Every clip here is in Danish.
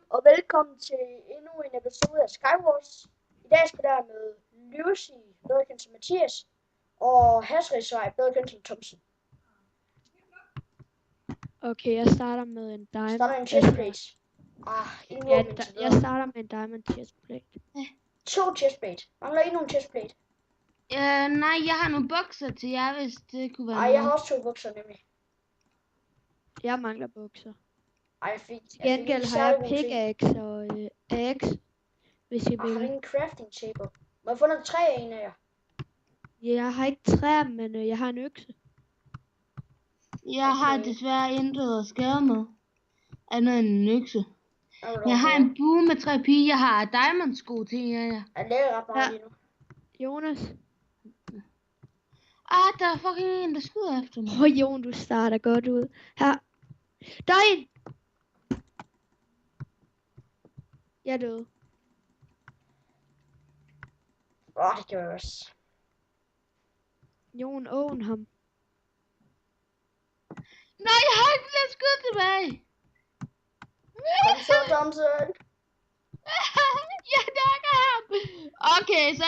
og velkommen til endnu en episode af Skywars. I dag skal der med Lucy, bedre kendt som Mathias, og Hasrigsvej, bedre kendt som Thomsen. Okay, jeg starter med en diamond. Starter en chestplate. Jeg starter med en diamond chestplate. 2 chestplate. Mangler I nogle chestplate? Nej, jeg har nogle bukser til jer, hvis det kunne være Ej, jeg har også 2 bukser nemlig. Jeg mangler bukser. Ej, jeg fik Til gengæld har jeg pickaxe og axe, hvis I vil. Har du en crafting table? Må jeg få noget træ af en af jer? Jeg har ikke træer, men jeg har en økse. Jeg har desværre intet at skade med. Andet end en økse. Jeg har en bue med 3 pige. Jeg har diamond-sko til jer. Jeg laver ret meget lige nu. Jonas. Der er fucking en, der skyder efter mig. Jon, du starter godt ud. Her. Der er en! Jeg er død. Det gjorde jeg også. Jon, oven ham. Nej, jeg har ikke flere skud tilbage. Kom så, Thomsen. Jeg nakker ham. Okay, så...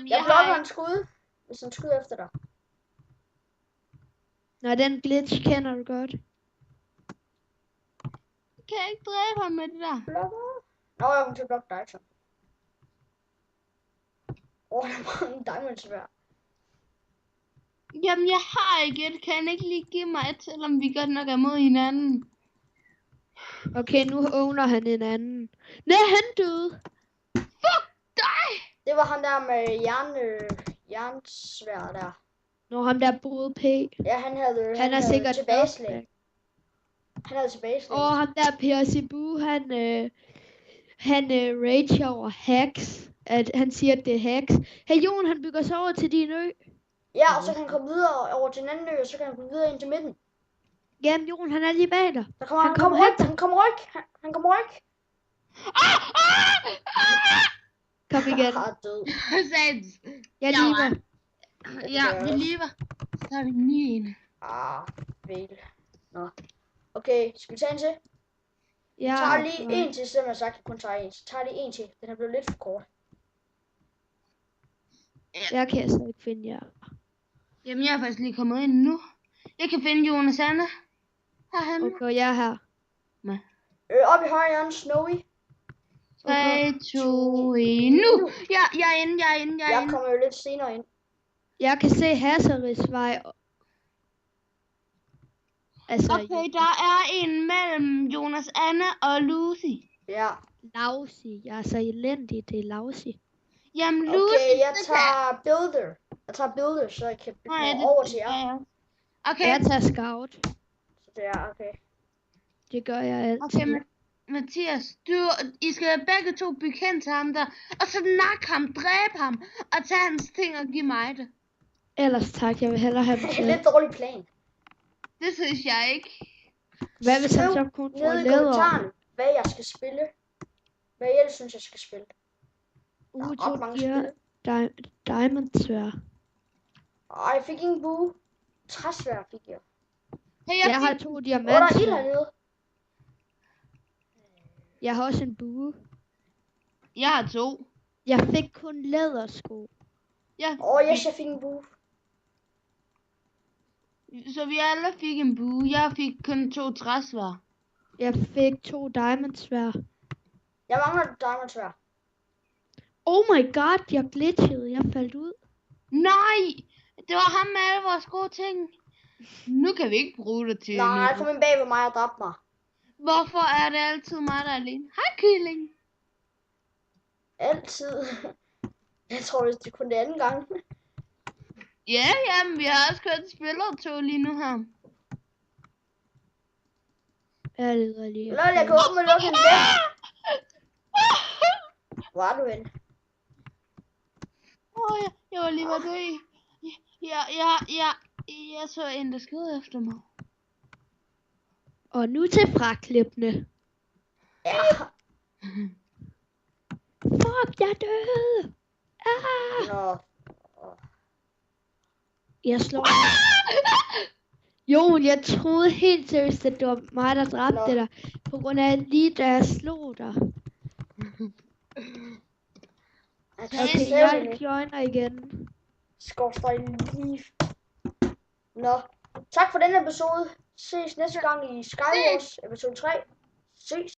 Jeg blokker en skud, hvis han skyder efter dig. Nej, den glitch kender du godt. Kan jeg ikke dræbe ham med det der? Blokker. Nå, jeg kommer til at blokke dig så. Der er mange diamonds værd. Jamen, jeg har ikke et. Kan han ikke lige give mig et, selvom vi godt nok er mod hinanden? Okay, nu owner han en anden. Nej, han døde. Fuck dig! Det var han der med jernsværd der. Når ham der boede P. Ja, han havde sikkert tilbageslag. Han havde tilbageslag. Ham der Percibu, han rager over hacks. At han siger, at det er hacks. Hey Jon, han bygger sig over til din ø. Ja, og så kan han komme videre over til den anden ø, og så kan han komme videre ind til midten. Jamen Jon, han er lige bag dig. Han kommer ryg. Kom igen. Død. Jeg lever. Ja, vi lever. Så har vi en ny en. Vel. Nå. Okay, skal vi tage en til? Ja. Tager lige en til, selvom jeg sagt, at jeg kun tager en. Så tager lige en til. Den er blevet lidt for kort. Jeg kan altså ikke finde jer. Jamen, jeg er faktisk lige kommet ind nu. Jeg kan finde Jonas Anna. Okay, jeg er her. Oppe i højre hjørne, Snowy. 3, 2, 1, nu! Jeg er inde. Jeg kommer jo lidt senere ind. Jeg kan se Hasrigsvej. Altså, okay, der er en mellem Jonas Anna og Lucy. Ja. Lausi. Jeg er så elendig, det er Lausi. Jamen, Lucy... Okay, jeg tager builder, så jeg kan bygge mig over til jer. Okay. Jeg tager scout. Så det er okay. Det gør jeg altid. Okay, Mathias, I skal begge to bygge hen til ham der, og så nakke ham, dræbe ham, og tage hans ting og give mig det. Ellers tak, jeg vil hellere have det. Det er lidt dårlig plan. Det synes jeg ikke. Hvad hvis han så kun får nede i kommentaren, hvad jeg skal spille. Hvad jeg synes, jeg skal spille. Du giver diamond-svær. Jeg fik ingen bue. Træsvær fik jeg. Hey, jeg har 2 diamanter. Der er ild hernede. Jeg har også en bue. Jeg har 2. Jeg fik kun lædersko. Jeg fik en bue. Så vi alle fik en bue. Jeg fik kun 2 træsvær. Jeg fik 2 diamondsvær. Jeg mangler diamondsvær. Oh my god, jeg glitchede. Jeg faldt ud. Nej! Det var ham med alle vores gode ting. Nu kan vi ikke bruge det til. Nej, kom ind bag ved mig og dræb mig. Hvorfor er det altid mig, der er alene? Hej, kylling. Altid. Jeg tror, det er kun det anden gang. Ja, jamen, vi har også kørt spillertog lige nu her. Jeg leder lige. Lol, jeg kan åbne og lukke en væk. Hvor er du henne? Jeg var lige ved at dø. Jeg så en, der skød efter mig. Og nu til fraklippene. Ja. Fuck, jeg døde. Nå. Jeg slår. Jon, jeg troede helt seriøst, at det var mig, der dræbte Nå. dig. På grund af, lige da jeg slog dig. Okay, jeg joiner igen. Skorstræk lige. Nå. Tak for denne episode. Ses næste gang i Skywars episode 3. Ses.